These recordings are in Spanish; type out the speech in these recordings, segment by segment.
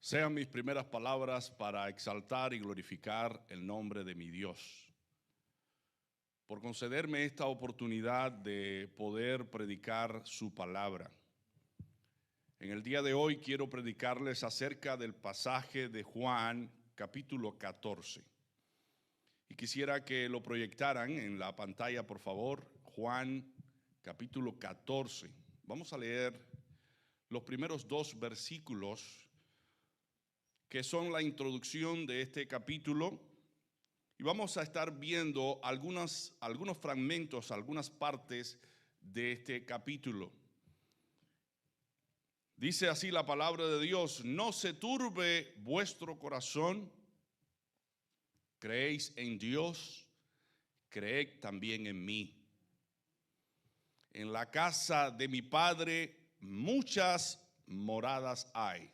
Sean mis primeras palabras para exaltar y glorificar el nombre de mi Dios, por concederme esta oportunidad de poder predicar su palabra. En el día de hoy quiero predicarles acerca del pasaje de Juan, capítulo 14. Y quisiera que lo proyectaran en la pantalla, por favor. Juan, capítulo 14. Vamos a leer los primeros dos versículos que son la introducción de este capítulo, y vamos a estar viendo algunos fragmentos, algunas partes de este capítulo. Dice así la palabra de Dios: no se turbe vuestro corazón, creéis en Dios, creed también en mí. En la casa de mi Padre muchas moradas hay.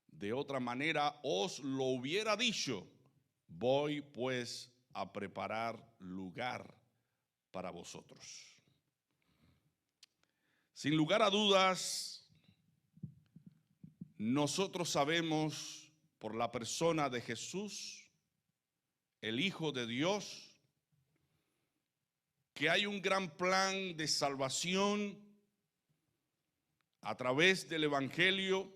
De otra manera os lo hubiera dicho, voy pues a preparar lugar para vosotros. Sin lugar a dudas, nosotros sabemos por la persona de Jesús, el Hijo de Dios, que hay un gran plan de salvación a través del Evangelio,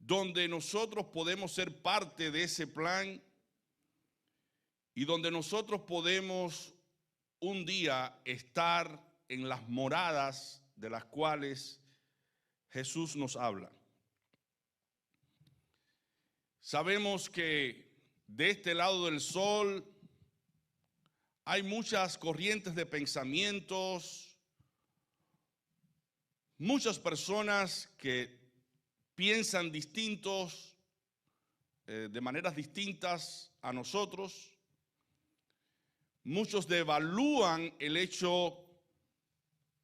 donde nosotros podemos ser parte de ese plan y donde nosotros podemos un día estar en las moradas de las cuales Jesús nos habla. Sabemos que de este lado del sol hay muchas corrientes de pensamientos, muchas personas que piensan distintos, de maneras distintas a nosotros. Muchos devalúan el hecho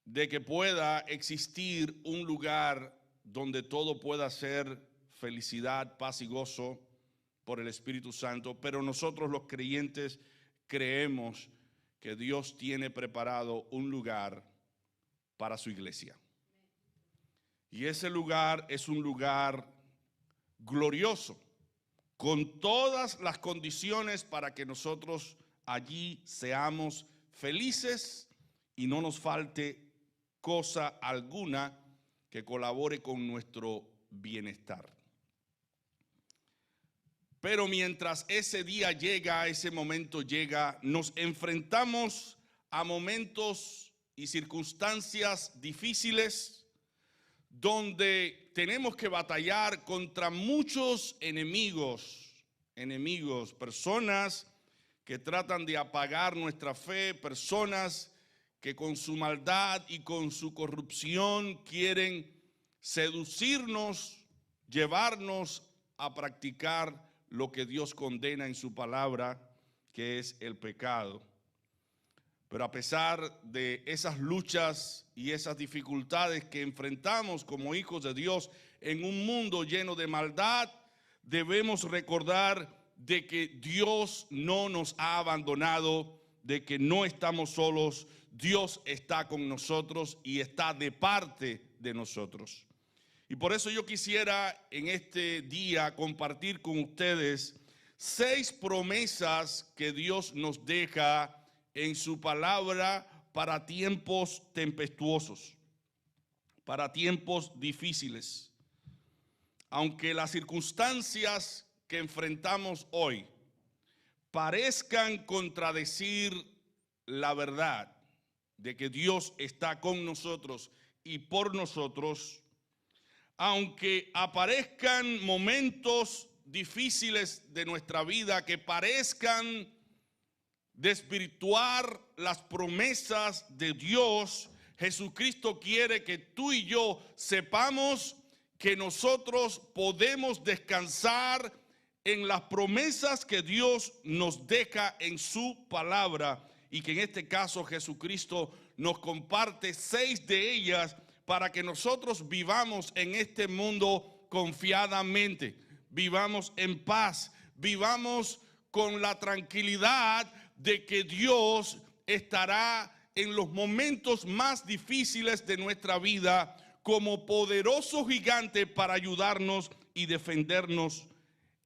de que pueda existir un lugar donde todo pueda ser felicidad, paz y gozo por el Espíritu Santo, pero nosotros los creyentes creemos que Dios tiene preparado un lugar para su iglesia. Y ese lugar es un lugar glorioso, con todas las condiciones para que nosotros allí seamos felices y no nos falte cosa alguna que colabore con nuestro bienestar. Pero mientras ese día llega, ese momento llega, nos enfrentamos a momentos y circunstancias difíciles, donde tenemos que batallar contra muchos enemigos, personas que tratan de apagar nuestra fe, personas que con su maldad y con su corrupción quieren seducirnos, llevarnos a practicar lo que Dios condena en su palabra, que es el pecado. Pero a pesar de esas luchas y esas dificultades que enfrentamos como hijos de Dios en un mundo lleno de maldad, debemos recordar de que Dios no nos ha abandonado, de que no estamos solos. Dios está con nosotros y está de parte de nosotros. Y por eso yo quisiera en este día compartir con ustedes 6 promesas que Dios nos deja en su palabra para tiempos tempestuosos, para tiempos difíciles. Aunque las circunstancias que enfrentamos hoy parezcan contradecir la verdad de que Dios está con nosotros y por nosotros, aunque aparezcan momentos difíciles de nuestra vida que parezcan desvirtuar las promesas de Dios, Jesucristo quiere que tú y yo sepamos que nosotros podemos descansar en las promesas que Dios nos deja en su palabra, y que en este caso Jesucristo nos comparte 6 de ellas para que nosotros vivamos en este mundo confiadamente, vivamos en paz, vivamos con la tranquilidad de que Dios estará en los momentos más difíciles de nuestra vida como poderoso gigante para ayudarnos y defendernos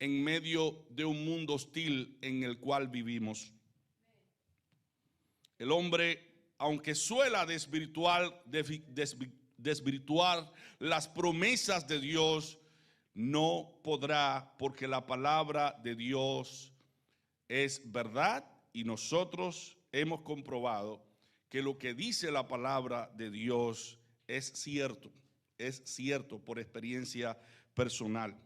en medio de un mundo hostil en el cual vivimos. El hombre, aunque suela desvirtuar las promesas de Dios, no podrá, porque la palabra de Dios es verdad y nosotros hemos comprobado que lo que dice la palabra de Dios es cierto por experiencia personal.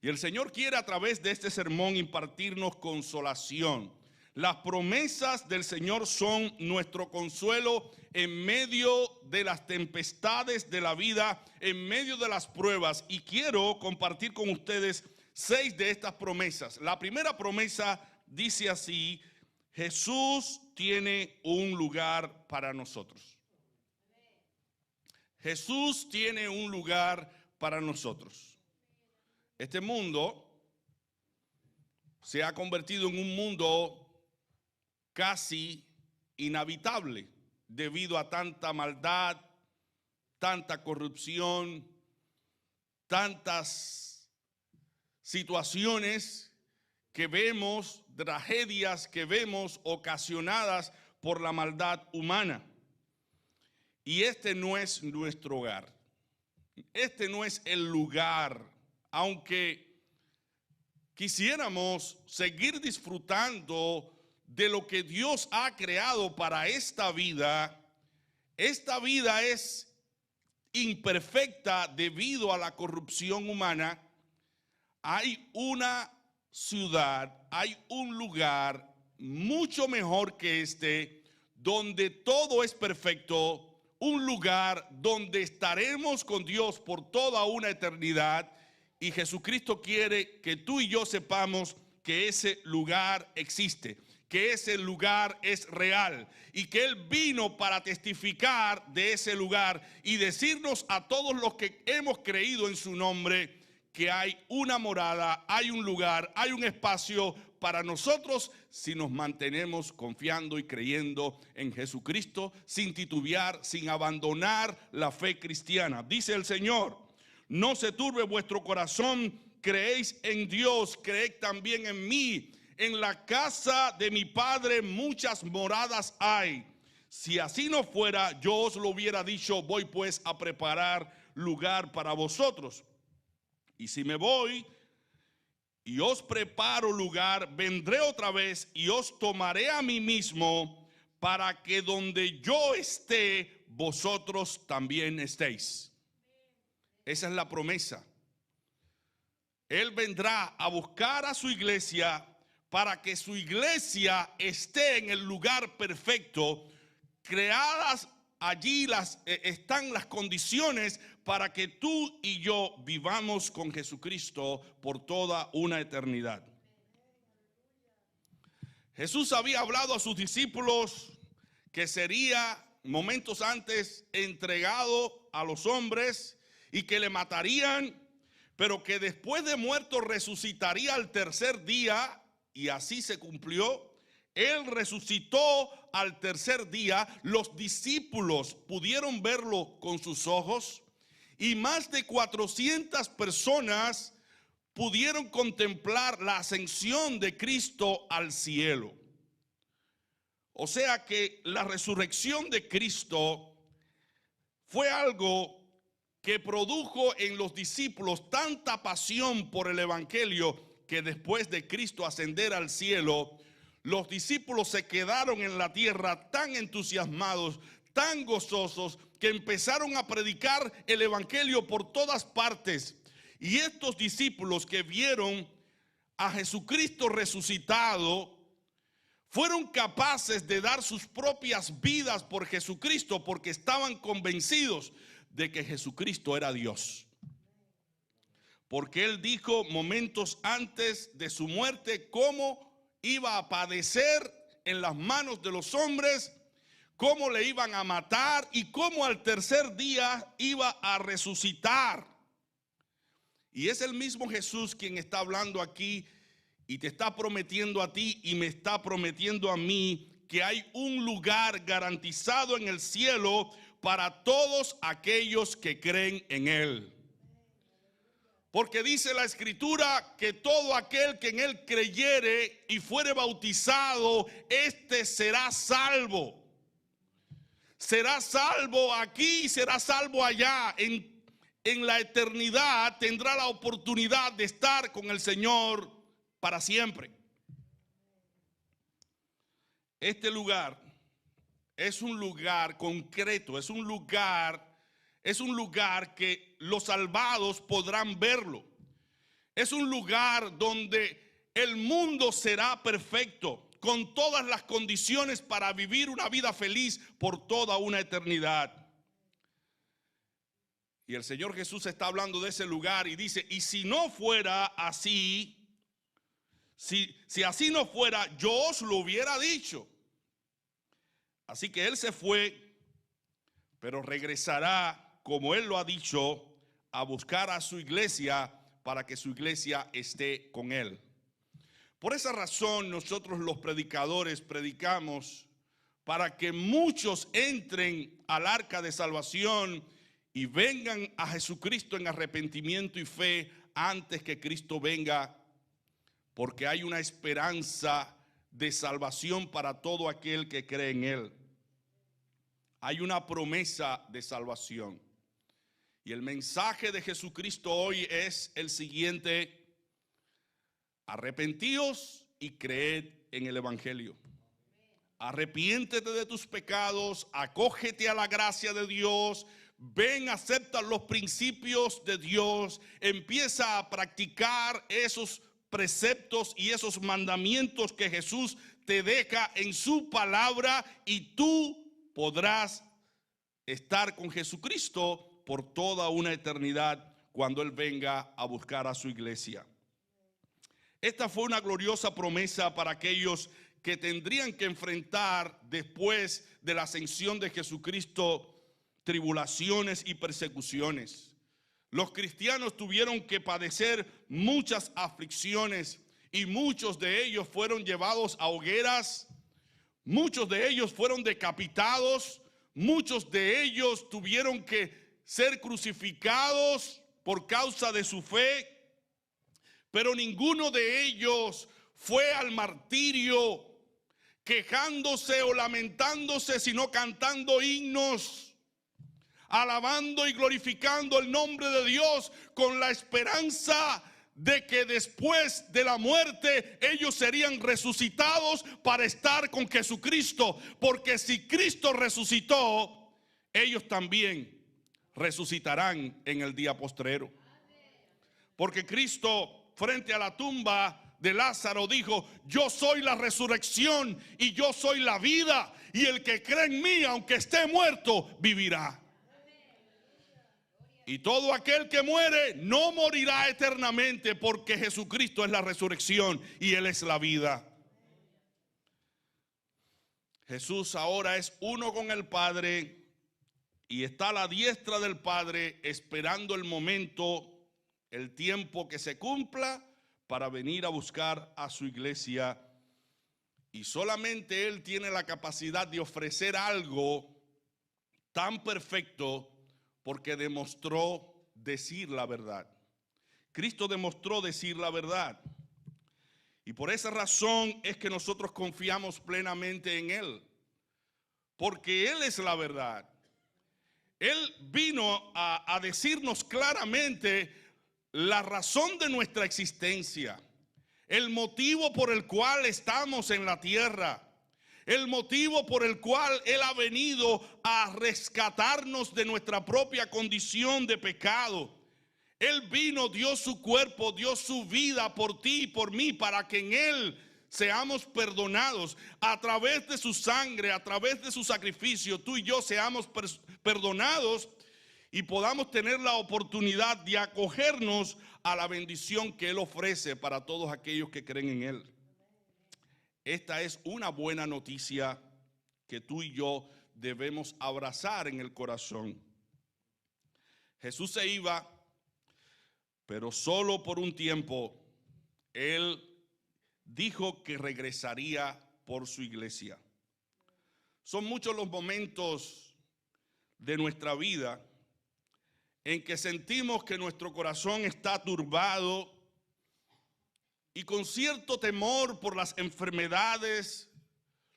Y el Señor quiere a través de este sermón impartirnos consolación. Las promesas del Señor son nuestro consuelo en medio de las tempestades de la vida, en medio de las pruebas. Y quiero compartir con ustedes 6 de estas promesas. La primera promesa dice así: Jesús tiene un lugar para nosotros. Jesús tiene un lugar para nosotros. Este mundo se ha convertido en un mundo casi inhabitable debido a tanta maldad, tanta corrupción, tantas situaciones que vemos, tragedias que vemos ocasionadas por la maldad humana. Y este no es nuestro hogar. Este no es el lugar, aunque quisiéramos seguir disfrutando de lo que Dios ha creado para esta vida es imperfecta debido a la corrupción humana. Hay una ciudad, hay un lugar mucho mejor que este, donde todo es perfecto, un lugar donde estaremos con Dios por toda una eternidad, y Jesucristo quiere que tú y yo sepamos que ese lugar existe, que ese lugar es real y que Él vino para testificar de ese lugar y decirnos a todos los que hemos creído en su nombre que hay una morada, hay un lugar, hay un espacio para nosotros si nos mantenemos confiando y creyendo en Jesucristo, sin titubear, sin abandonar la fe cristiana. Dice el Señor: no se turbe vuestro corazón, creéis en Dios, creed también en mí. En la casa de mi Padre muchas moradas hay. Si así no fuera, yo os lo hubiera dicho, voy pues a preparar lugar para vosotros. Y si me voy y os preparo lugar, vendré otra vez y os tomaré a mí mismo, para que donde yo esté, vosotros también estéis. Esa es la promesa. Él vendrá a buscar a su iglesia para que su iglesia esté en el lugar perfecto. Creadas allí están las condiciones para que tú y yo vivamos con Jesucristo por toda una eternidad. Jesús había hablado a sus discípulos que sería momentos antes entregado a los hombres y que le matarían, pero que después de muerto resucitaría al tercer día, y así se cumplió. Él resucitó al tercer día, los discípulos pudieron verlo con sus ojos y más de 400 personas pudieron contemplar la ascensión de Cristo al cielo. O sea que la resurrección de Cristo fue algo que produjo en los discípulos tanta pasión por el evangelio que después de Cristo ascender al cielo, los discípulos se quedaron en la tierra tan entusiasmados, tan gozosos, que empezaron a predicar el evangelio por todas partes. Y estos discípulos que vieron a Jesucristo resucitado fueron capaces de dar sus propias vidas por Jesucristo, porque estaban convencidos de que Jesucristo era Dios. Porque Él dijo momentos antes de su muerte cómo iba a padecer en las manos de los hombres, cómo le iban a matar y cómo al tercer día iba a resucitar. Y es el mismo Jesús quien está hablando aquí y te está prometiendo a ti y me está prometiendo a mí que hay un lugar garantizado en el cielo para todos aquellos que creen en Él. Porque dice la Escritura que todo aquel que en él creyere y fuere bautizado, este será salvo. Será salvo aquí, será salvo allá. En la eternidad tendrá la oportunidad de estar con el Señor para siempre. Este lugar es un lugar concreto, es un lugar que los salvados podrán verlo. Es un lugar donde el mundo será perfecto, con todas las condiciones para vivir una vida feliz por toda una eternidad. Y el Señor Jesús está hablando de ese lugar y dice, y si no fuera así, si así no fuera, yo os lo hubiera dicho. Así que Él se fue, pero regresará, como Él lo ha dicho, a buscar a su iglesia para que su iglesia esté con Él. Por esa razón nosotros los predicadores predicamos para que muchos entren al arca de salvación y vengan a Jesucristo en arrepentimiento y fe antes que Cristo venga, porque hay una esperanza de salvación para todo aquel que cree en Él. Hay una promesa de salvación. Y el mensaje de Jesucristo hoy es el siguiente: arrepentíos y creed en el Evangelio. Arrepiéntete de tus pecados, acógete a la gracia de Dios, ven, acepta los principios de Dios, empieza a practicar esos preceptos y esos mandamientos que Jesús te deja en su palabra, y tú podrás estar con Jesucristo por toda una eternidad cuando Él venga a buscar a su iglesia. Esta fue una gloriosa promesa para aquellos que tendrían que enfrentar después de la ascensión de Jesucristo tribulaciones y persecuciones. Los cristianos tuvieron que padecer muchas aflicciones y muchos de ellos fueron llevados a hogueras, muchos de ellos fueron decapitados, muchos de ellos tuvieron que ser crucificados por causa de su fe. Pero ninguno de ellos fue al martirio quejándose o lamentándose, sino cantando himnos, alabando y glorificando el nombre de Dios, con la esperanza de que después de la muerte ellos serían resucitados para estar con Jesucristo. Porque si Cristo resucitó, ellos también resucitarán en el día postrero. Porque Cristo, frente a la tumba de Lázaro, dijo: yo soy la resurrección y yo soy la vida, y el que cree en mí, aunque esté muerto, vivirá. Y todo aquel que muere no morirá eternamente, porque Jesucristo es la resurrección y Él es la vida. Jesús ahora es uno con el Padre y está a la diestra del Padre, esperando el momento, el tiempo que se cumpla para venir a buscar a su iglesia. Y solamente Él tiene la capacidad de ofrecer algo tan perfecto, porque demostró decir la verdad. Cristo demostró decir la verdad. Y por esa razón es que nosotros confiamos plenamente en Él, porque Él es la verdad. Él vino a decirnos claramente la razón de nuestra existencia, el motivo por el cual estamos en la tierra, el motivo por el cual Él ha venido a rescatarnos de nuestra propia condición de pecado. Él vino, dio su cuerpo, dio su vida por ti y por mí, para que en Él seamos perdonados. A través de su sangre, a través de su sacrificio, tú y yo seamos perdonados y podamos tener la oportunidad de acogernos a la bendición que Él ofrece para todos aquellos que creen en Él. Esta es una buena noticia que tú y yo debemos abrazar en el corazón. Jesús se iba, pero solo por un tiempo. Él dijo que regresaría por su iglesia. Son muchos los momentos de nuestra vida en que sentimos que nuestro corazón está turbado y con cierto temor por las enfermedades,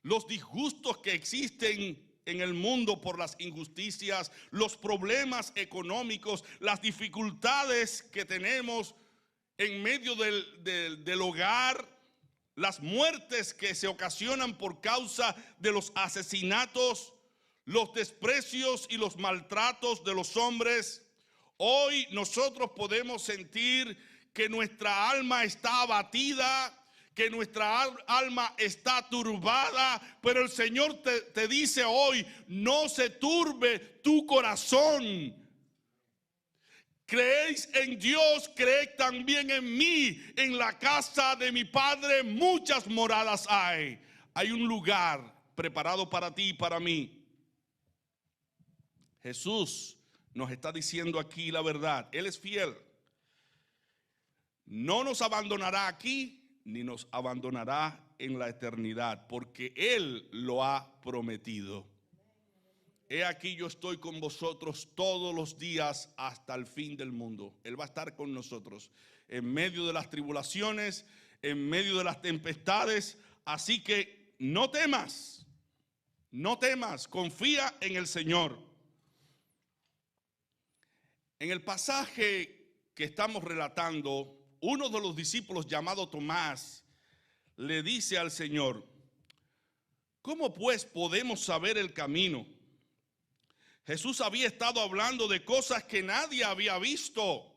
los disgustos que existen en el mundo por las injusticias, los problemas económicos, las dificultades que tenemos en medio del hogar, las muertes que se ocasionan por causa de los asesinatos, los desprecios y los maltratos de los hombres. Hoy nosotros podemos sentir que nuestra alma está abatida, que nuestra alma está turbada, pero el Señor te dice hoy: no se turbe tu corazón. Creéis en Dios, creed también en mí. En la casa de mi Padre muchas moradas hay. Hay un lugar preparado para ti y para mí. Jesús nos está diciendo aquí la verdad. Él es fiel. No nos abandonará aquí, ni nos abandonará en la eternidad, porque Él lo ha prometido. He aquí, yo estoy con vosotros todos los días hasta el fin del mundo. Él va a estar con nosotros en medio de las tribulaciones, en medio de las tempestades. Así que no temas, confía en el Señor. En el pasaje que estamos relatando, uno de los discípulos llamado Tomás le dice al Señor: ¿cómo pues podemos saber el camino? Jesús había estado hablando de cosas que nadie había visto.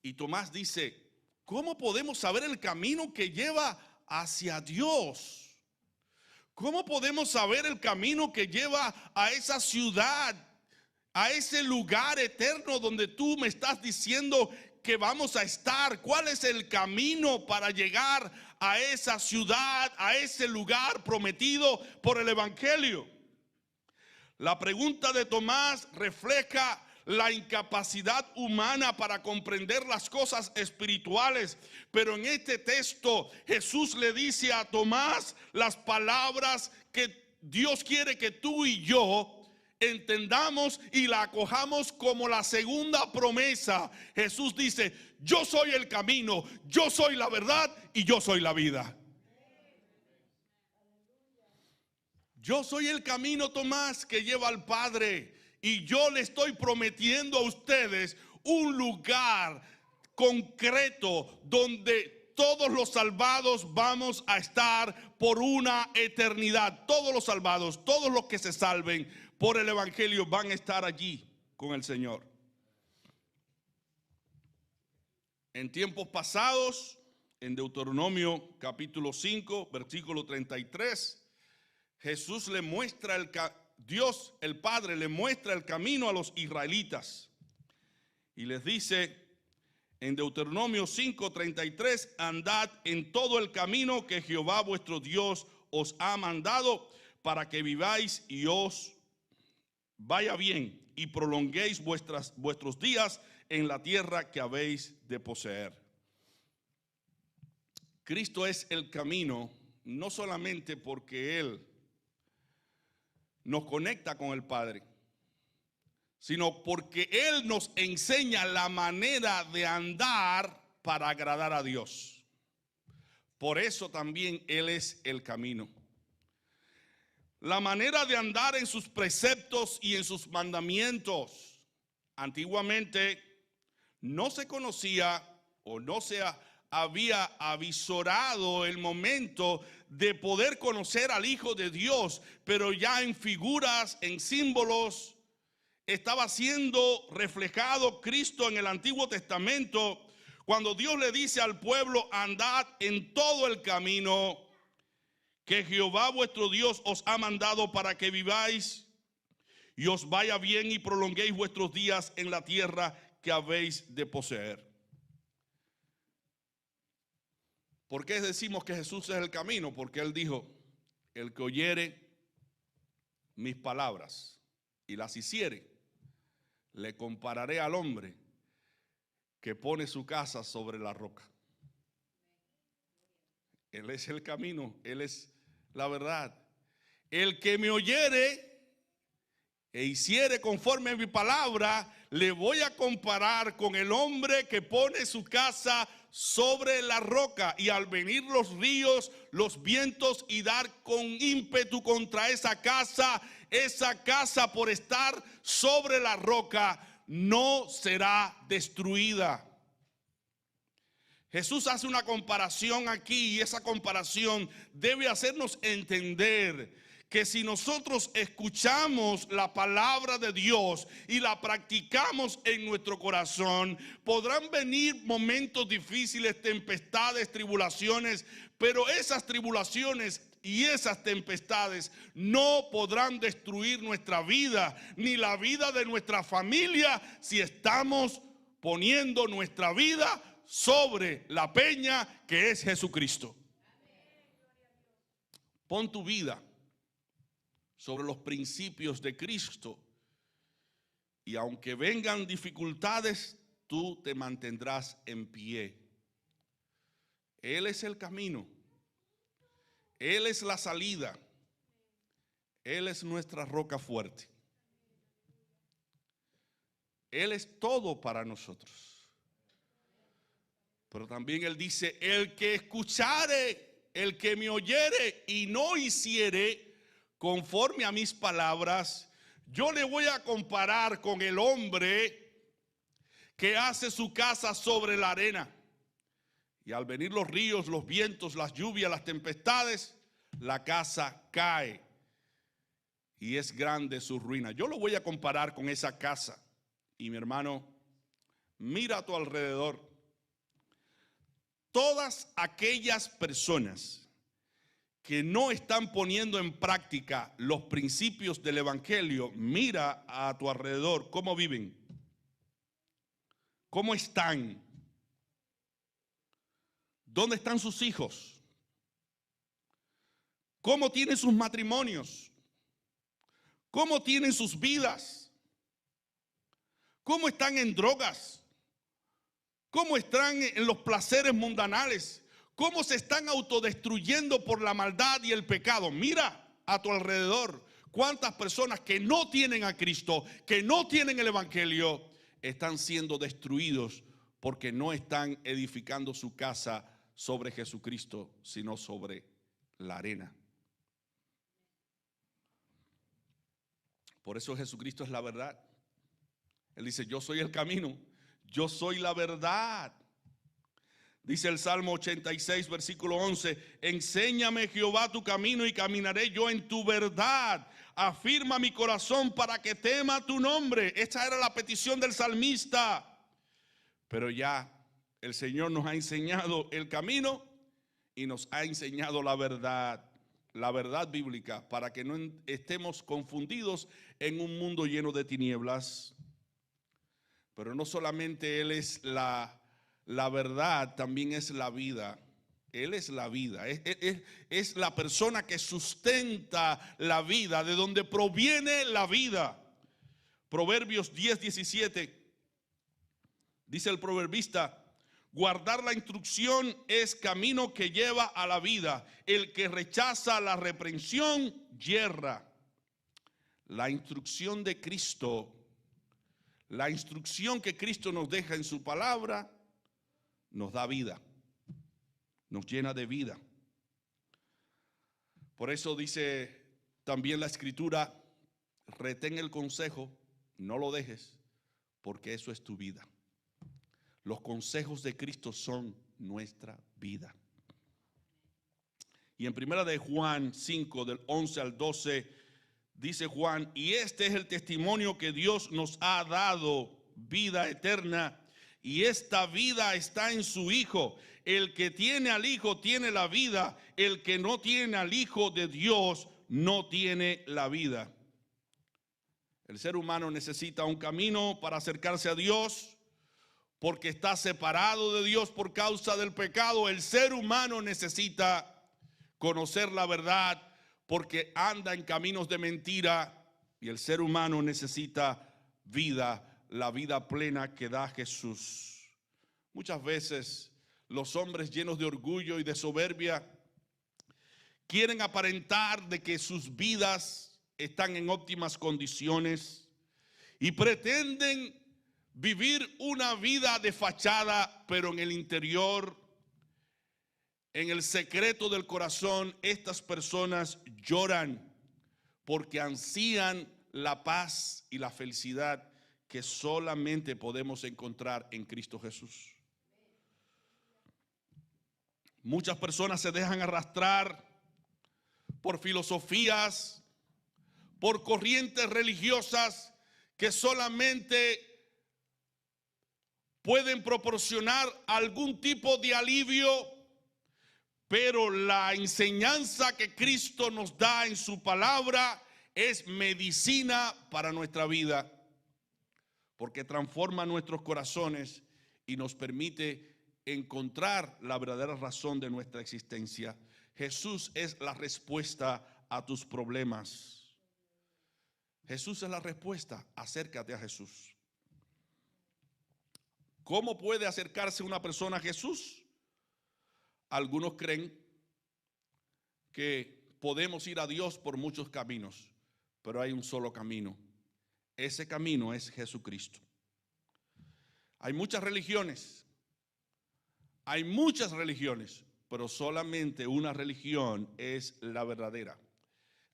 Y Tomás dice: ¿cómo podemos saber el camino que lleva hacia Dios? ¿Cómo podemos saber el camino que lleva a esa ciudad, a ese lugar eterno donde tú me estás diciendo que vamos a estar? ¿Cuál es el camino para llegar a esa ciudad, a ese lugar prometido por el Evangelio? La pregunta de Tomás refleja la incapacidad humana para comprender las cosas espirituales. Pero en este texto Jesús le dice a Tomás las palabras que Dios quiere que tú y yo entendamos y la acojamos como la segunda promesa. Jesús dice: yo soy el camino, yo soy la verdad y yo soy la vida. Yo soy el camino, Tomás, que lleva al Padre, y yo le estoy prometiendo a ustedes un lugar concreto donde todos los salvados vamos a estar por una eternidad. Todos los salvados, todos los que se salven por el Evangelio van a estar allí con el Señor. En tiempos pasados, en Deuteronomio capítulo 5, versículo 33, Jesús le muestra Dios el Padre le muestra el camino a los israelitas y les dice en Deuteronomio 5:33: andad en todo el camino que Jehová vuestro Dios os ha mandado, para que viváis y os vaya bien y prolonguéis vuestros días en la tierra que habéis de poseer. Cristo es el camino, no solamente porque Él nos conecta con el Padre, sino porque Él nos enseña la manera de andar para agradar a Dios. Por eso también Él es el camino. La manera de andar en sus preceptos y en sus mandamientos. Antiguamente no se conocía o no se había avisorado el momento de poder conocer al Hijo de Dios, pero ya en figuras, en símbolos, estaba siendo reflejado Cristo en el Antiguo Testamento, cuando Dios le dice al pueblo: andad en todo el camino que Jehová vuestro Dios os ha mandado, para que viváis y os vaya bien y prolonguéis vuestros días en la tierra que habéis de poseer. ¿Por qué decimos que Jesús es el camino? Porque Él dijo: el que oyere mis palabras y las hiciere, le compararé al hombre que pone su casa sobre la roca. Él es el camino, Él es la verdad. El que me oyere e hiciere conforme a mi palabra, le voy a comparar con el hombre que pone su casa sobre la roca, y al venir los ríos, los vientos y dar con ímpetu contra esa casa por estar sobre la roca no será destruida. Jesús hace una comparación aquí, y esa comparación debe hacernos entender que si nosotros escuchamos la palabra de Dios y la practicamos en nuestro corazón, podrán venir momentos difíciles, tempestades, tribulaciones, pero esas tribulaciones y esas tempestades no podrán destruir nuestra vida, ni la vida de nuestra familia, si estamos poniendo nuestra vida sobre la peña que es Jesucristo. Pon tu vida sobre los principios de Cristo, y aunque vengan dificultades, tú te mantendrás en pie. Él es el camino, Él es la salida, Él es nuestra roca fuerte, Él es todo para nosotros. Pero también Él dice: el que escuchare, el que me oyere y no hiciere conforme a mis palabras, yo le voy a comparar con el hombre que hace su casa sobre la arena. Y al venir los ríos, los vientos, las lluvias, las tempestades, la casa cae y es grande su ruina. Yo lo voy a comparar con esa casa. Y mi hermano, mira a tu alrededor. Todas aquellas personas que no están poniendo en práctica los principios del evangelio, mira a tu alrededor cómo viven, cómo están, dónde están sus hijos, cómo tienen sus matrimonios, cómo tienen sus vidas, cómo están en drogas, cómo están en los placeres mundanales, cómo se están autodestruyendo por la maldad y el pecado. Mira a tu alrededor cuántas personas que no tienen a Cristo, que no tienen el evangelio, están siendo destruidos porque no están edificando su casa sobre Jesucristo, sino sobre la arena. Por eso Jesucristo es la verdad. Él dice: yo soy el camino, yo soy la verdad. Dice el Salmo 86, versículo 11: enséñame, Jehová, tu camino y caminaré yo en tu verdad. Afirma mi corazón para que tema tu nombre. Esta era la petición del salmista. Pero ya el Señor nos ha enseñado el camino y nos ha enseñado la verdad bíblica, para que no estemos confundidos en un mundo lleno de tinieblas. Pero no solamente Él es la verdad, también es la vida. Él es la vida, es la persona que sustenta la vida, de donde proviene la vida. Proverbios 10:17 dice el proverbista: guardar la instrucción es camino que lleva a la vida. El que rechaza la reprensión yerra. La instrucción de Cristo, la instrucción que Cristo nos deja en su palabra, nos da vida, nos llena de vida. Por eso dice también la Escritura: retén el consejo, no lo dejes, porque eso es tu vida. Los consejos de Cristo son nuestra vida. Y en primera de Juan 5, del 11 al 12, dice Juan: y este es el testimonio que Dios nos ha dado, vida eterna, y esta vida está en su Hijo. El que tiene al Hijo tiene la vida. El que no tiene al Hijo de Dios no tiene la vida. El ser humano necesita un camino para acercarse a Dios, porque está separado de Dios por causa del pecado. El ser humano necesita conocer la verdad, porque anda en caminos de mentira. Y el ser humano necesita vida, la vida plena que da Jesús. Muchas veces los hombres llenos de orgullo y de soberbia quieren aparentar de que sus vidas están en óptimas condiciones y pretenden vivir una vida de fachada, pero en el interior, en el secreto del corazón, estas personas lloran porque ansían la paz y la felicidad que solamente podemos encontrar en Cristo Jesús. Muchas personas se dejan arrastrar por filosofías, por corrientes religiosas que solamente pueden proporcionar algún tipo de alivio, pero la enseñanza que Cristo nos da en su palabra es medicina para nuestra vida, porque transforma nuestros corazones y nos permite encontrar la verdadera razón de nuestra existencia. Jesús es la respuesta a tus problemas. Jesús es la respuesta. Acércate a Jesús. ¿Cómo puede acercarse una persona a Jesús? Algunos creen que podemos ir a Dios por muchos caminos, pero hay un solo camino. Ese camino es Jesucristo. Hay muchas religiones, pero solamente una religión es la verdadera,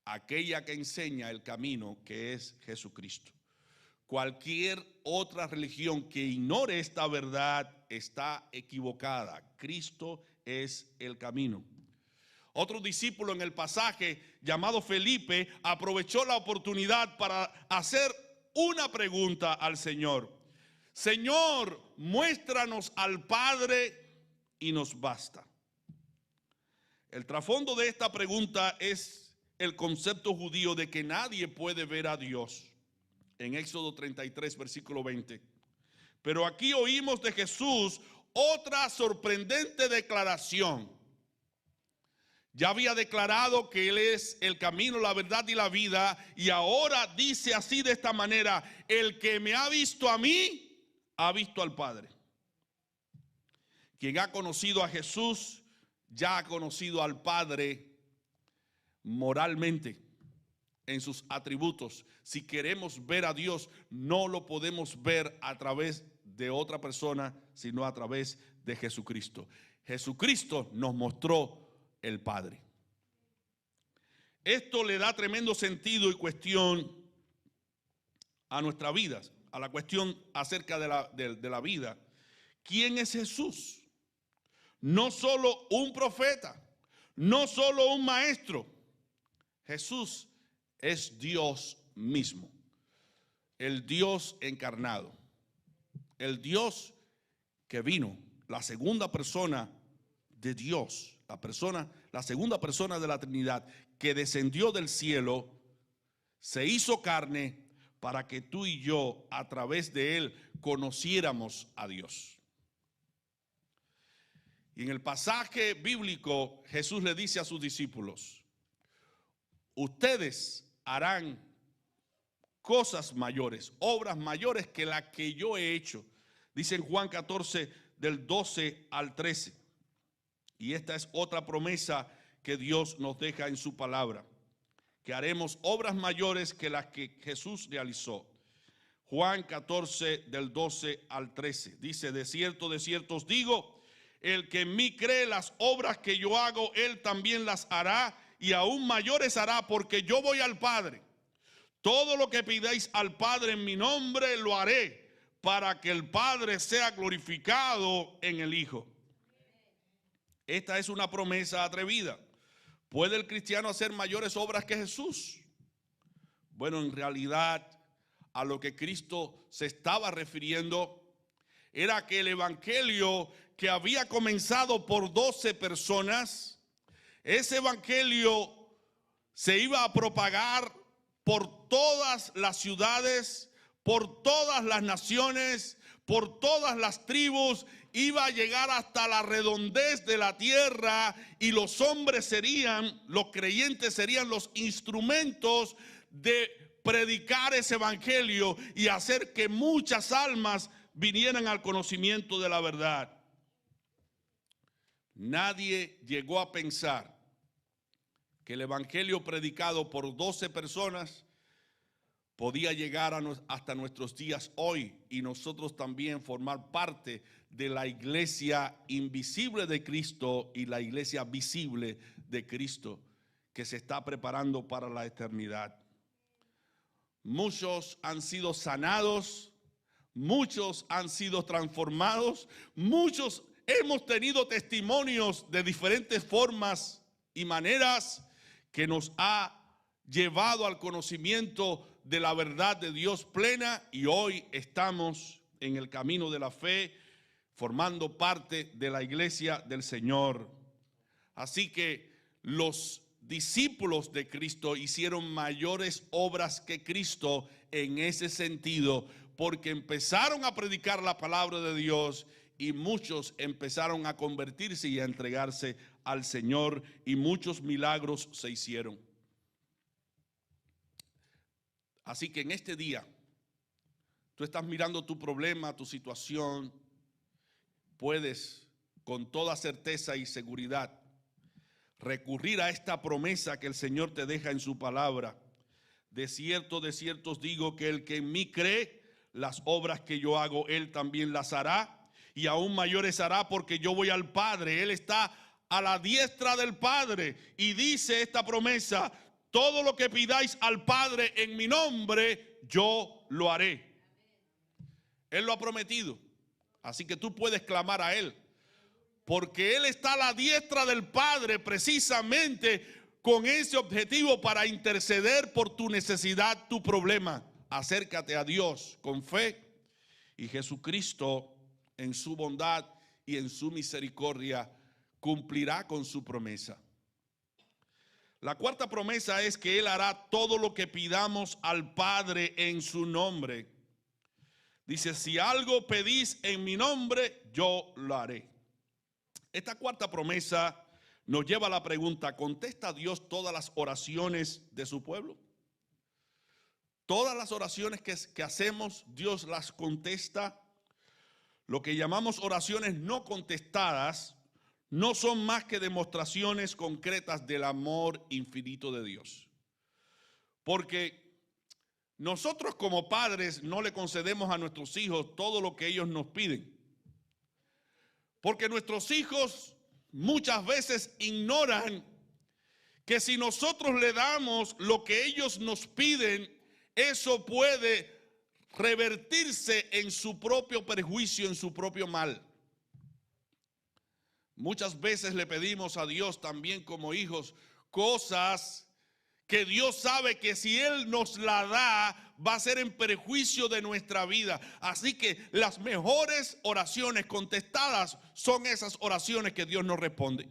aquella que enseña el camino, que es Jesucristo. Cualquier otra religión que ignore esta verdad está equivocada. Cristo es el camino. Otro discípulo en el pasaje, llamado Felipe, aprovechó la oportunidad para hacer una pregunta al Señor. Señor, muéstranos al Padre y nos basta. El trasfondo de esta pregunta es el concepto judío de que nadie puede ver a Dios. En Éxodo 33, versículo 20. Pero aquí oímos de Jesús otra sorprendente declaración. Ya había declarado que Él es el camino, la verdad y la vida, y ahora dice así, de esta manera: el que me ha visto a mí, ha visto al Padre. Quien ha conocido a Jesús, ya ha conocido al Padre moralmente, en sus atributos. Si queremos ver a Dios, no lo podemos ver a través de otra persona, sino a través de Jesucristo. Jesucristo nos mostró el Padre. Esto le da tremendo sentido y cuestión a nuestras vidas, a la cuestión acerca de la vida. ¿Quién es Jesús? No solo un profeta, no solo un maestro. Jesús es Dios mismo, el Dios encarnado, el Dios que vino, la segunda persona de Dios, la segunda persona de la Trinidad, que descendió del cielo, se hizo carne para que tú y yo, a través de él, conociéramos a Dios. Y en el pasaje bíblico, Jesús le dice a sus discípulos: ustedes harán cosas mayores, obras mayores que las que yo he hecho. Dice en Juan 14, del 12 al 13. Y esta es otra promesa que Dios nos deja en su palabra, que haremos obras mayores que las que Jesús realizó. Juan 14, del 12 al 13. Dice: de cierto os digo, el que en mí cree, las obras que yo hago, él también las hará, y aún mayores hará, porque yo voy al Padre. Todo lo que pidáis al Padre en mi nombre, lo haré, para que el Padre sea glorificado en el Hijo. Esta es una promesa atrevida. ¿Puede el cristiano hacer mayores obras que Jesús? Bueno, en realidad, a lo que Cristo se estaba refiriendo era que el evangelio que había comenzado por 12 personas, ese evangelio se iba a propagar por todas las ciudades, por todas las naciones, por todas las tribus, iba a llegar hasta la redondez de la tierra, y los hombres los creyentes serían los instrumentos de predicar ese evangelio y hacer que muchas almas vinieran al conocimiento de la verdad. Nadie llegó a pensar que el evangelio predicado por 12 personas podía llegar hasta nuestros días hoy y nosotros también formar parte de la iglesia invisible de Cristo y la iglesia visible de Cristo que se está preparando para la eternidad. Muchos han sido sanados, muchos han sido transformados, muchos hemos tenido testimonios de diferentes formas y maneras que nos ha llevado al conocimiento de la verdad de Dios plena, y hoy estamos en el camino de la fe, formando parte de la iglesia del Señor. Así que los discípulos de Cristo hicieron mayores obras que Cristo en ese sentido, porque empezaron a predicar la palabra de Dios y muchos empezaron a convertirse y a entregarse al Señor, y muchos milagros se hicieron. Así que en este día, tú estás mirando tu problema, tu situación, puedes con toda certeza y seguridad recurrir a esta promesa que el Señor te deja en su palabra. De cierto os digo que el que en mí cree, las obras que yo hago, él también las hará, y aún mayores hará, porque yo voy al Padre. Él está a la diestra del Padre, y dice esta promesa: todo lo que pidáis al Padre en mi nombre, yo lo haré. Él lo ha prometido, así que tú puedes clamar a Él, porque Él está a la diestra del Padre precisamente con ese objetivo, para interceder por tu necesidad, tu problema. Acércate a Dios con fe, y Jesucristo en su bondad y en su misericordia cumplirá con su promesa. La cuarta promesa es que Él hará todo lo que pidamos al Padre en su nombre. Dice: si algo pedís en mi nombre, yo lo haré. Esta cuarta promesa nos lleva a la pregunta: ¿contesta Dios todas las oraciones de su pueblo? Todas las oraciones que hacemos, Dios las contesta. Lo que llamamos oraciones no contestadas no son más que demostraciones concretas del amor infinito de Dios. Porque nosotros como padres no le concedemos a nuestros hijos todo lo que ellos nos piden. Porque nuestros hijos muchas veces ignoran que si nosotros le damos lo que ellos nos piden, eso puede revertirse en su propio perjuicio, en su propio mal. Muchas veces le pedimos a Dios también como hijos cosas que Dios sabe que si Él nos la da, va a ser en perjuicio de nuestra vida. Así que las mejores oraciones contestadas son esas oraciones que Dios nos responde.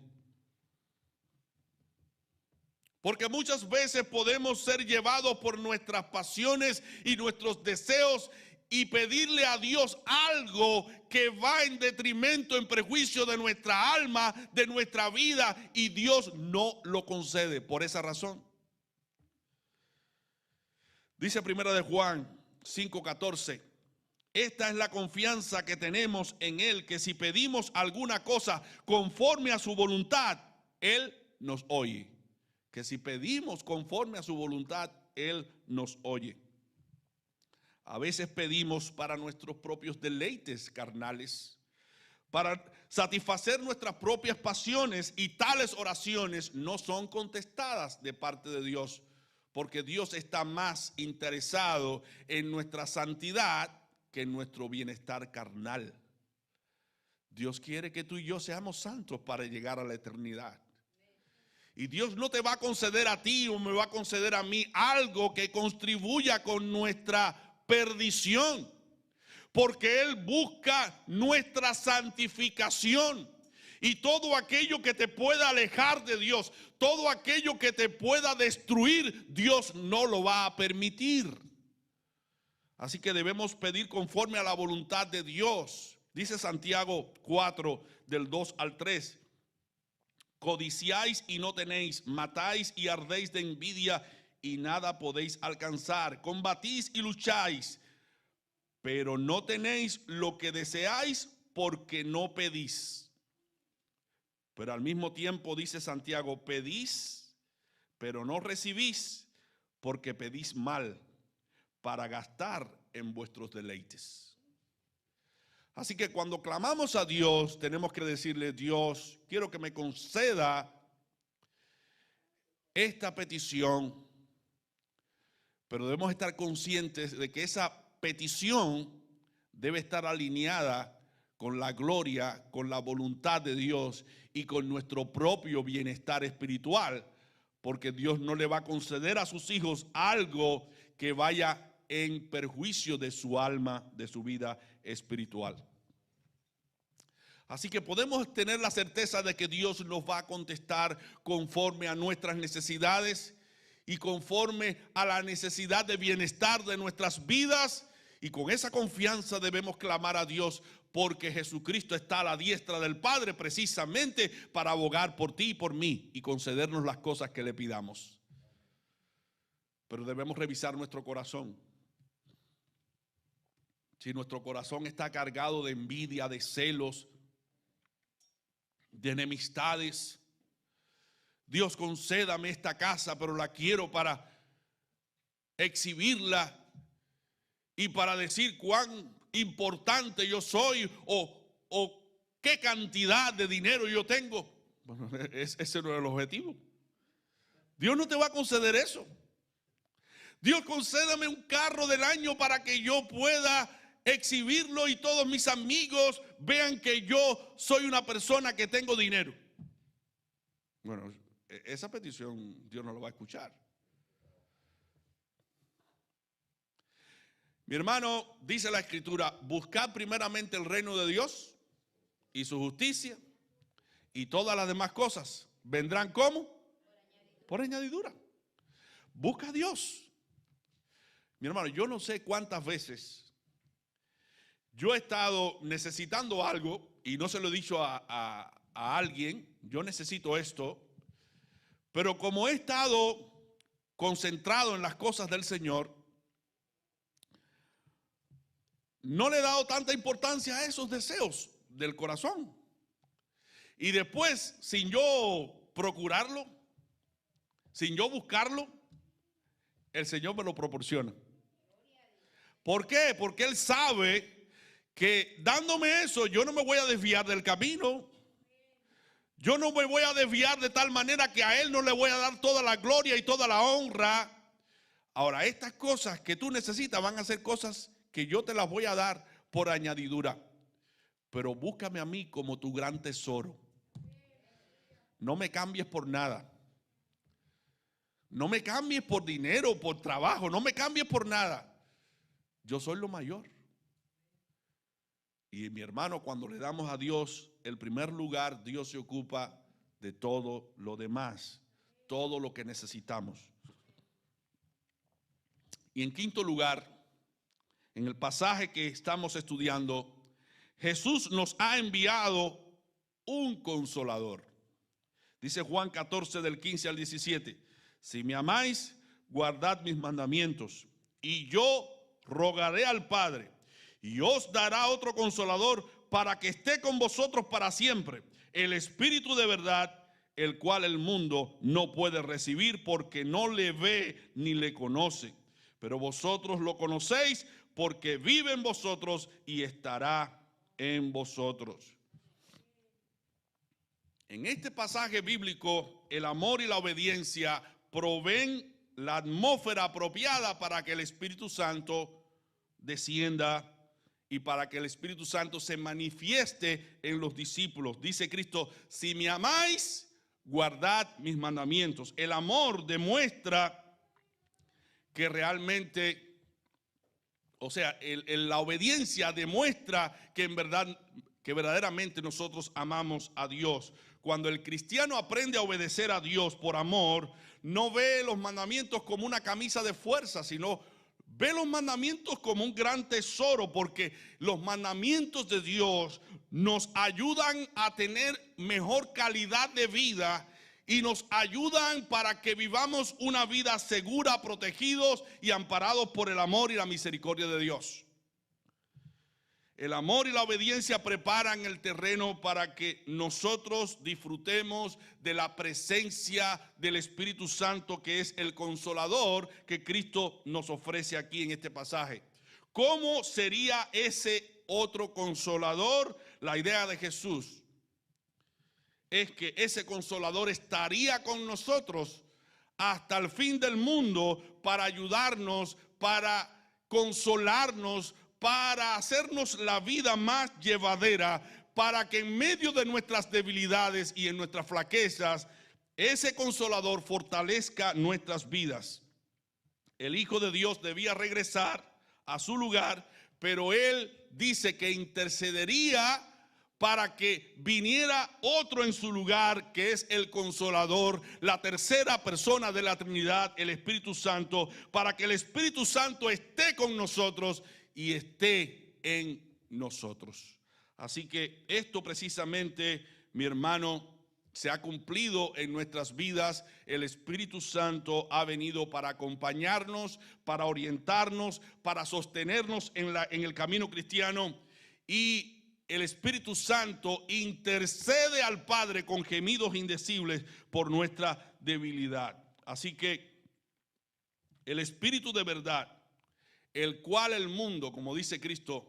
Porque muchas veces podemos ser llevados por nuestras pasiones y nuestros deseos y pedirle a Dios algo que va en detrimento, en perjuicio de nuestra alma, de nuestra vida, y Dios no lo concede por esa razón. Dice 1 de Juan 5:14: esta es la confianza que tenemos en Él, que si pedimos alguna cosa conforme a su voluntad, Él nos oye. Que si pedimos conforme a su voluntad, Él nos oye. A veces pedimos para nuestros propios deleites carnales, para satisfacer nuestras propias pasiones, y tales oraciones no son contestadas de parte de Dios, porque Dios está más interesado en nuestra santidad que en nuestro bienestar carnal. Dios quiere que tú y yo seamos santos para llegar a la eternidad. Y Dios no te va a conceder a ti o me va a conceder a mí algo que contribuya con nuestra perdición, porque Él busca nuestra santificación. Y todo aquello que te pueda alejar de Dios, todo aquello que te pueda destruir, Dios no lo va a permitir. Así que debemos pedir conforme a la voluntad de Dios. Dice Santiago 4, del 2 al 3. Codiciáis y no tenéis, matáis y ardéis de envidia y nada podéis alcanzar. Combatís y lucháis, pero no tenéis lo que deseáis porque no pedís. Pero al mismo tiempo dice Santiago: pedís, pero no recibís porque pedís mal, para gastar en vuestros deleites. Así que cuando clamamos a Dios, tenemos que decirle: Dios, quiero que me conceda esta petición, pero debemos estar conscientes de que esa petición debe estar alineada con la gloria, con la voluntad de Dios y con nuestro propio bienestar espiritual, porque Dios no le va a conceder a sus hijos algo que vaya en perjuicio de su alma, de su vida espiritual. Así que podemos tener la certeza de que Dios nos va a contestar conforme a nuestras necesidades y conforme a la necesidad de bienestar de nuestras vidas, y con esa confianza debemos clamar a Dios, porque Jesucristo está a la diestra del Padre precisamente para abogar por ti y por mí y concedernos las cosas que le pidamos. Pero debemos revisar nuestro corazón. Si nuestro corazón está cargado de envidia, de celos, de enemistades: Dios, concédame esta casa, pero la quiero para exhibirla y para decir cuán importante yo soy, o qué cantidad de dinero yo tengo. Bueno, ese no es el objetivo. Dios no te va a conceder eso. Dios, concédame un carro del año para que yo pueda exhibirlo y todos mis amigos vean que yo soy una persona que tengo dinero. Bueno, esa petición Dios no lo va a escuchar. Mi hermano, dice la Escritura: buscad primeramente el reino de Dios y su justicia, y todas las demás cosas vendrán ¿cómo? Por añadidura. Busca a Dios. Mi hermano, yo no sé cuántas veces yo he estado necesitando algo y no se lo he dicho a alguien: yo necesito esto, pero como he estado concentrado en las cosas del Señor, no le he dado tanta importancia a esos deseos del corazón. Y después, sin yo procurarlo, sin yo buscarlo, el Señor me lo proporciona. ¿Por qué? Porque Él sabe que dándome eso, yo no me voy a desviar del camino. Yo no me voy a desviar de tal manera que a Él no le voy a dar toda la gloria y toda la honra. Ahora, estas cosas que tú necesitas van a ser cosas que yo te las voy a dar por añadidura. Pero búscame a mí como tu gran tesoro. No me cambies por nada. No me cambies por dinero, por trabajo. No me cambies por nada. Yo soy lo mayor. Y mi hermano, cuando le damos a Dios el primer lugar, Dios se ocupa de todo lo demás, todo lo que necesitamos. Y en quinto lugar, en el pasaje que estamos estudiando, Jesús nos ha enviado un consolador. Dice Juan 14 del 15 al 17: si me amáis, guardad mis mandamientos, y yo rogaré al Padre, y os dará otro consolador para que esté con vosotros para siempre, el Espíritu de verdad, el cual el mundo no puede recibir porque no le ve ni le conoce. Pero vosotros lo conocéis porque vive en vosotros y estará en vosotros. En este pasaje bíblico, el amor y la obediencia proveen la atmósfera apropiada para que el Espíritu Santo descienda y para que el Espíritu Santo se manifieste en los discípulos. Dice Cristo: si me amáis, guardad mis mandamientos. El amor demuestra que realmente, o sea, la obediencia demuestra que en verdad, que verdaderamente nosotros amamos a Dios. Cuando el cristiano aprende a obedecer a Dios por amor, no ve los mandamientos como una camisa de fuerza, sino ve los mandamientos como un gran tesoro, porque los mandamientos de Dios nos ayudan a tener mejor calidad de vida y nos ayudan para que vivamos una vida segura, protegidos y amparados por el amor y la misericordia de Dios. El amor y la obediencia preparan el terreno para que nosotros disfrutemos de la presencia del Espíritu Santo, que es el consolador que Cristo nos ofrece aquí en este pasaje. ¿Cómo sería ese otro consolador? La idea de Jesús es que ese consolador estaría con nosotros hasta el fin del mundo para ayudarnos, para consolarnos, para hacernos la vida más llevadera, para que en medio de nuestras debilidades y en nuestras flaquezas, ese consolador fortalezca nuestras vidas. El Hijo de Dios debía regresar a su lugar, pero Él dice que intercedería para que viniera otro en su lugar, que es el Consolador, la tercera persona de la Trinidad, el Espíritu Santo, para que el Espíritu Santo esté con nosotros y esté en nosotros. Así que esto precisamente, mi hermano, se ha cumplido en nuestras vidas. El Espíritu Santo ha venido para acompañarnos, para orientarnos, para sostenernos en el camino cristiano, y el Espíritu Santo intercede al Padre con gemidos indecibles por nuestra debilidad. Así que el Espíritu de verdad, el cual el mundo, como dice Cristo,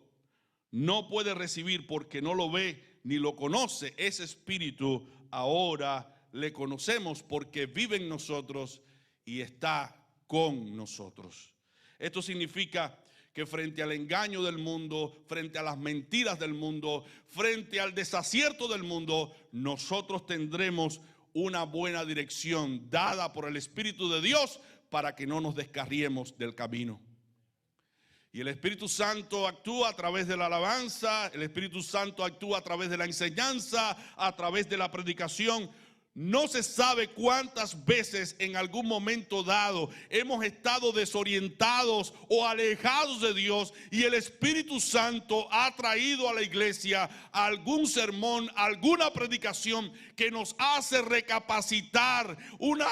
no puede recibir porque no lo ve ni lo conoce, ese Espíritu ahora le conocemos porque vive en nosotros y está con nosotros. Esto significa que frente al engaño del mundo, frente a las mentiras del mundo, frente al desacierto del mundo, nosotros tendremos una buena dirección dada por el Espíritu de Dios para que no nos descarriemos del camino. Y el Espíritu Santo actúa a través de la alabanza, el Espíritu Santo actúa a través de la enseñanza, a través de la predicación. No se sabe cuántas veces en algún momento dado hemos estado desorientados o alejados de Dios, y el Espíritu Santo ha traído a la iglesia algún sermón, alguna predicación que nos hace recapacitar, una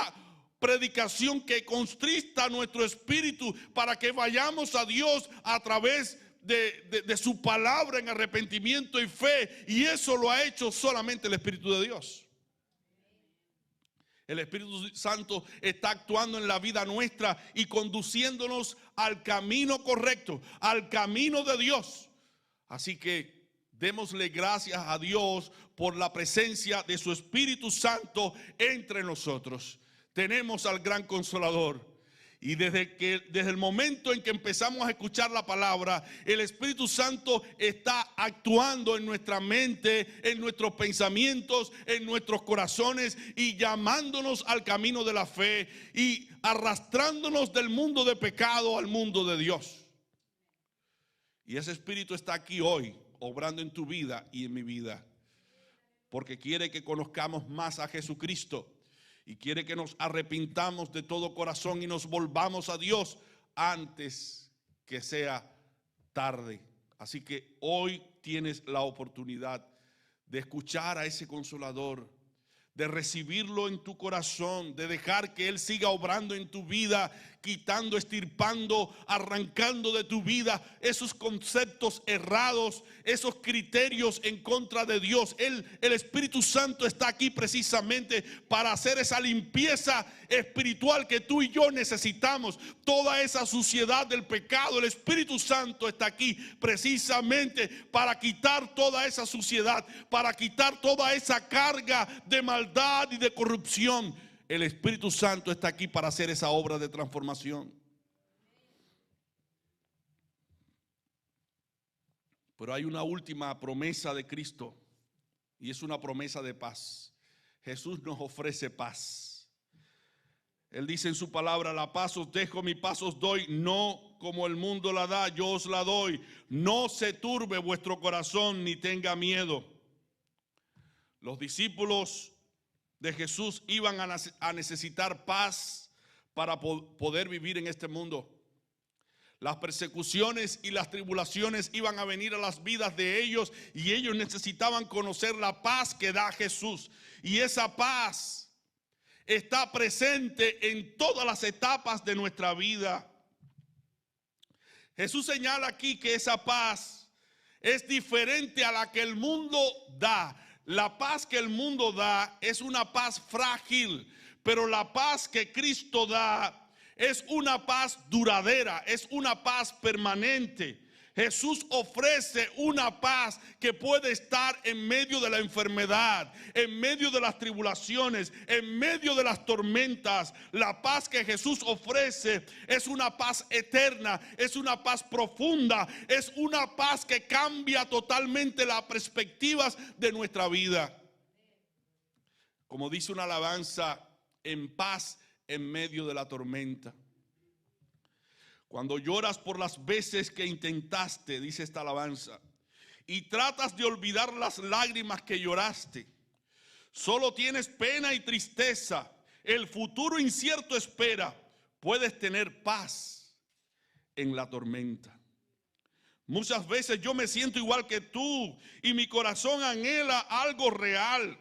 predicación que contrista nuestro espíritu para que vayamos a Dios a través de su palabra en arrepentimiento y fe. Y eso lo ha hecho solamente el Espíritu de Dios. El Espíritu Santo está actuando en la vida nuestra y conduciéndonos al camino correcto, al camino de Dios. Así que démosle gracias a Dios por la presencia de su Espíritu Santo entre nosotros. Tenemos al gran Consolador. Y desde el momento en que empezamos a escuchar la palabra, el Espíritu Santo está actuando en nuestra mente, en nuestros pensamientos, en nuestros corazones, y llamándonos al camino de la fe y arrastrándonos del mundo de pecado al mundo de Dios. Y ese Espíritu está aquí hoy, obrando en tu vida y en mi vida, porque quiere que conozcamos más a Jesucristo. Y quiere que nos arrepintamos de todo corazón y nos volvamos a Dios antes que sea tarde. Así que hoy tienes la oportunidad de escuchar a ese Consolador, de recibirlo en tu corazón, de dejar que Él siga obrando en tu vida, quitando, extirpando, arrancando de tu vida esos conceptos errados, esos criterios en contra de Dios. El Espíritu Santo está aquí precisamente para hacer esa limpieza espiritual que tú y yo necesitamos. Toda esa suciedad del pecado, el Espíritu Santo está aquí precisamente para quitar toda esa suciedad, para quitar toda esa carga de maldad y de corrupción. El Espíritu Santo está aquí para hacer esa obra de transformación. Pero hay una última promesa de Cristo, y es una promesa de paz. Jesús nos ofrece paz. Él dice en su palabra: la paz os dejo, mi paz os doy, no como el mundo la da, yo os la doy. No se turbe vuestro corazón ni tenga miedo. Los discípulos de Jesús iban a necesitar paz para poder vivir en este mundo. Las persecuciones y las tribulaciones iban a venir a las vidas de ellos, y ellos necesitaban conocer la paz que da Jesús. Y esa paz está presente en todas las etapas de nuestra vida. Jesús señala aquí que esa paz es diferente a la que el mundo da. La paz que el mundo da es una paz frágil, pero la paz que Cristo da es una paz duradera, es una paz permanente. Jesús ofrece una paz que puede estar en medio de la enfermedad, en medio de las tribulaciones, en medio de las tormentas. La paz que Jesús ofrece es una paz eterna, es una paz profunda, es una paz que cambia totalmente las perspectivas de nuestra vida. Como dice una alabanza, en paz en medio de la tormenta. Cuando lloras por las veces que intentaste, dice esta alabanza, y tratas de olvidar las lágrimas que lloraste, solo tienes pena y tristeza, el futuro incierto espera, puedes tener paz en la tormenta. Muchas veces yo me siento igual que tú y mi corazón anhela algo real.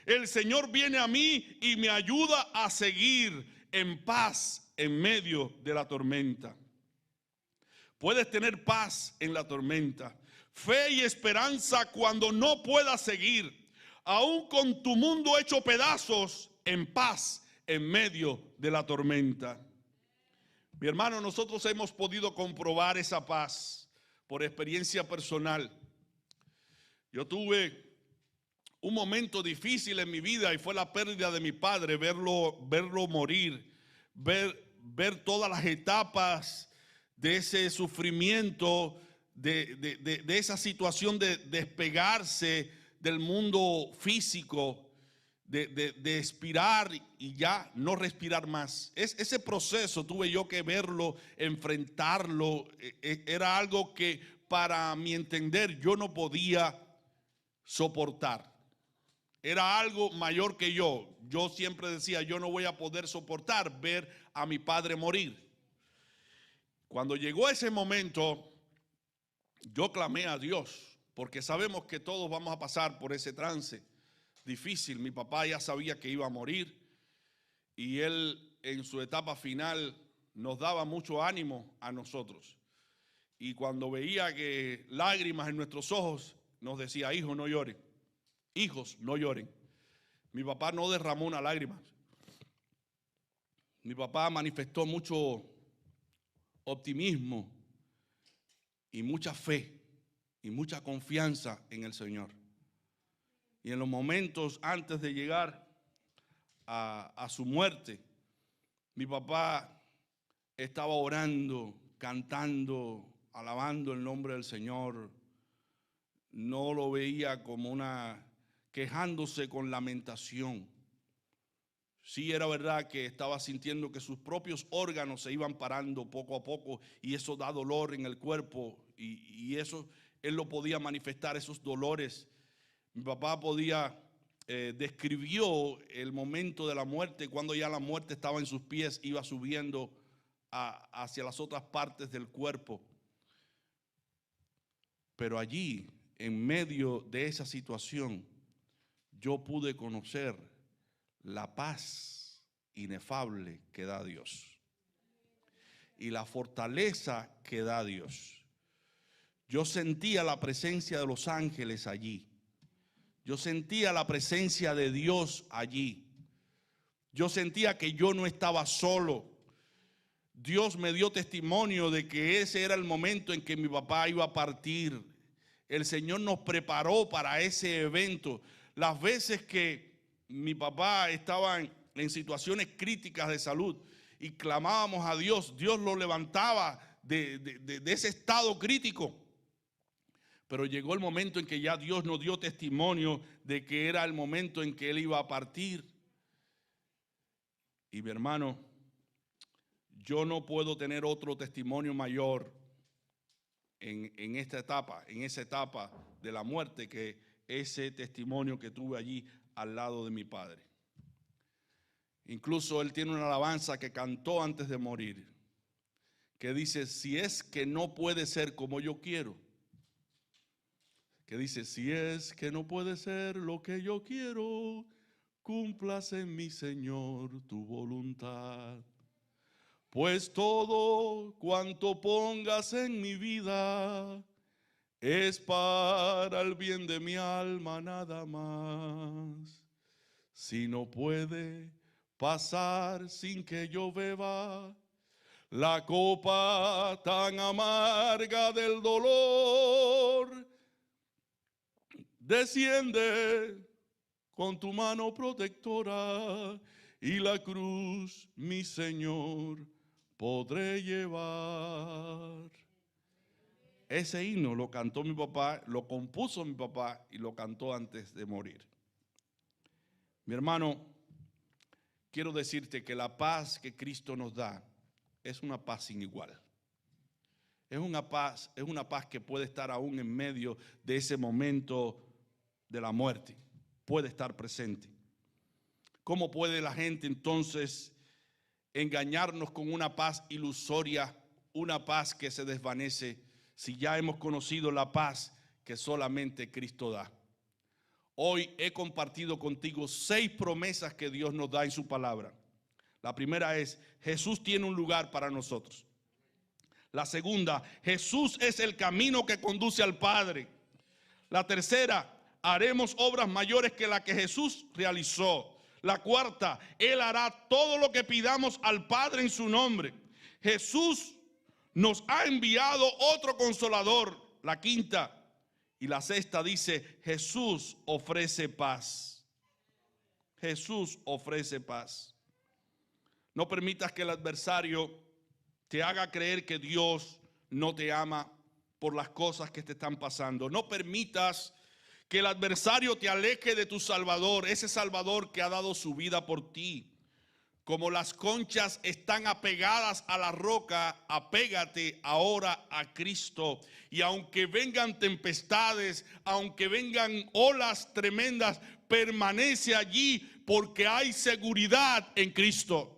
El Señor viene a mí y me ayuda a seguir en paz en medio de la tormenta. Puedes tener paz en la tormenta, fe y esperanza cuando no puedas seguir, aún con tu mundo hecho pedazos, en paz en medio de la tormenta. Mi hermano, nosotros hemos podido comprobar esa paz por experiencia personal. Yo tuve un momento difícil en mi vida y fue la pérdida de mi padre, verlo morir, ver todas las etapas de ese sufrimiento, de esa situación de despegarse del mundo físico, de expirar y ya no respirar más. Ese proceso tuve yo que verlo, enfrentarlo. Era algo que para mi entender yo no podía soportar. Era algo mayor que yo. Yo siempre decía, yo no voy a poder soportar ver a mi padre morir. Cuando llegó ese momento, yo clamé a Dios, porque sabemos que todos vamos a pasar por ese trance difícil. Mi papá ya sabía que iba a morir y él en su etapa final nos daba mucho ánimo a nosotros. Y cuando veía que lágrimas en nuestros ojos, nos decía, hijos, no lloren. Hijos, no lloren. Mi papá no derramó una lágrima. Mi papá manifestó mucho optimismo y mucha fe y mucha confianza en el Señor. Y en los momentos antes de llegar a su muerte, mi papá estaba orando, cantando, alabando el nombre del Señor. No lo veía como quejándose con lamentación. Sí, era verdad que estaba sintiendo que sus propios órganos se iban parando poco a poco y eso da dolor en el cuerpo y eso él lo podía manifestar, esos dolores. Mi papá describió el momento de la muerte, cuando ya la muerte estaba en sus pies, iba subiendo hacia las otras partes del cuerpo. Pero allí, en medio de esa situación, yo pude conocer la paz inefable que da Dios y la fortaleza que da Dios. Yo sentía la presencia de los ángeles allí. Yo sentía la presencia de Dios allí. Yo sentía que yo no estaba solo. Dios me dio testimonio de que ese era el momento en que mi papá iba a partir. El Señor nos preparó para ese evento. Las veces que mi papá estaba en situaciones críticas de salud y clamábamos a Dios, Dios lo levantaba de ese estado crítico. Pero llegó el momento en que ya Dios nos dio testimonio de que era el momento en que él iba a partir. Y mi hermano, yo no puedo tener otro testimonio mayor en esa etapa de la muerte, que ese testimonio que tuve allí al lado de mi padre. Incluso él tiene una alabanza que cantó antes de morir, que dice, si es que no puede ser como yo quiero, que dice, si es que no puede ser lo que yo quiero, cúmplase mi Señor tu voluntad. Pues todo cuanto pongas en mi vida es para el bien de mi alma nada más. Si no puede pasar sin que yo beba la copa tan amarga del dolor, desciende con tu mano protectora y la cruz, mi Señor, podré llevar. Ese himno lo cantó mi papá, lo compuso mi papá y lo cantó antes de morir. Mi hermano, quiero decirte que la paz que Cristo nos da es una paz sin igual. Es una paz que puede estar aún en medio de ese momento de la muerte. Puede estar presente. ¿Cómo puede la gente entonces engañarnos con una paz ilusoria, una paz que se desvanece, si ya hemos conocido la paz que solamente Cristo da? Hoy he compartido contigo 6 promesas que Dios nos da en su palabra. La primera es: Jesús tiene un lugar para nosotros. La segunda: Jesús es el camino que conduce al Padre. La tercera: haremos obras mayores que las que Jesús realizó. La cuarta: Él hará todo lo que pidamos al Padre en su nombre. Jesús nos ha enviado otro consolador. La quinta y la sexta dice: Jesús ofrece paz. Jesús ofrece paz. No permitas que el adversario te haga creer que Dios no te ama por las cosas que te están pasando. No permitas que el adversario te aleje de tu Salvador, ese Salvador que ha dado su vida por ti. Como las conchas están apegadas a la roca, apégate ahora a Cristo. Y aunque vengan tempestades, aunque vengan olas tremendas, permanece allí porque hay seguridad en Cristo.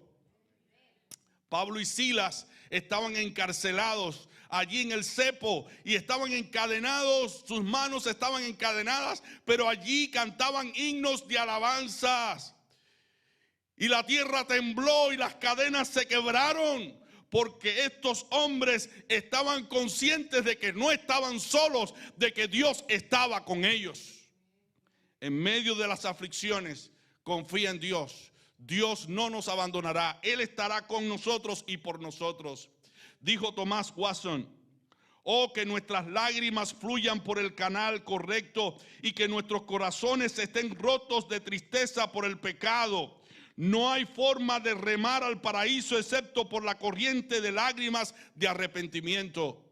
Pablo y Silas estaban encarcelados allí en el cepo y estaban encadenados, sus manos estaban encadenadas, pero allí cantaban himnos de alabanzas. Y la tierra tembló y las cadenas se quebraron, porque estos hombres estaban conscientes de que no estaban solos, de que Dios estaba con ellos. En medio de las aflicciones, confía en Dios. Dios no nos abandonará. Él estará con nosotros y por nosotros. Dijo Thomas Watson: oh, que nuestras lágrimas fluyan por el canal correcto y que nuestros corazones estén rotos de tristeza por el pecado. No hay forma de remar al paraíso excepto por la corriente de lágrimas de arrepentimiento.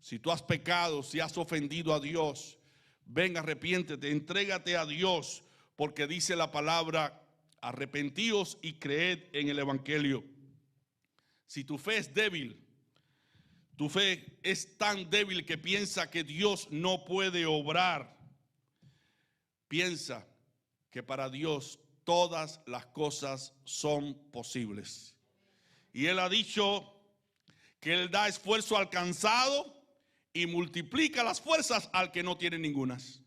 Si tú has pecado, si has ofendido a Dios, ven, arrepiéntete, entrégate a Dios, porque dice la palabra: arrepentíos y creed en el evangelio. Si tu fe es débil, tu fe es tan débil que piensa que Dios no puede obrar, piensa que para Dios todas las cosas son posibles. Y Él ha dicho que Él da esfuerzo al cansado y multiplica las fuerzas al que no tiene ningunas.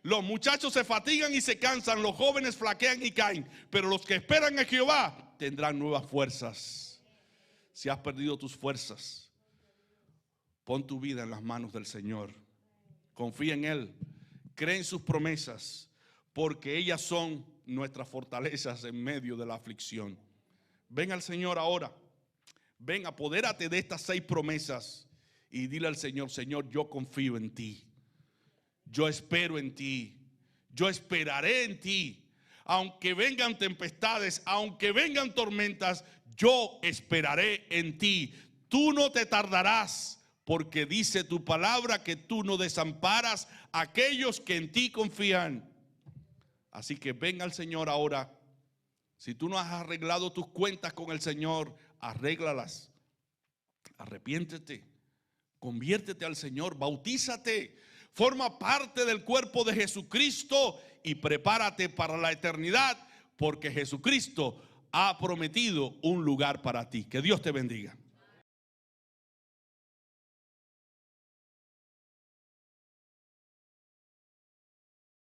Los muchachos se fatigan y se cansan, los jóvenes flaquean y caen, pero los que esperan en Jehová tendrán nuevas fuerzas. Si has perdido tus fuerzas, pon tu vida en las manos del Señor. Confía en Él, cree en sus promesas, porque ellas son nuestras fortalezas en medio de la aflicción. Ven al Señor ahora. Ven, apodérate de estas 6 promesas y dile al Señor: Señor, yo confío en ti. Yo espero en ti. Yo esperaré en ti. Aunque vengan tempestades, aunque vengan tormentas, yo esperaré en ti. Tú no te tardarás, porque dice tu palabra que tú no desamparas a aquellos que en ti confían. Así que ven al Señor ahora. Si tú no has arreglado tus cuentas con el Señor, arréglalas. Arrepiéntete, conviértete al Señor, bautízate, forma parte del cuerpo de Jesucristo y prepárate para la eternidad, porque Jesucristo ha prometido un lugar para ti. Que Dios te bendiga.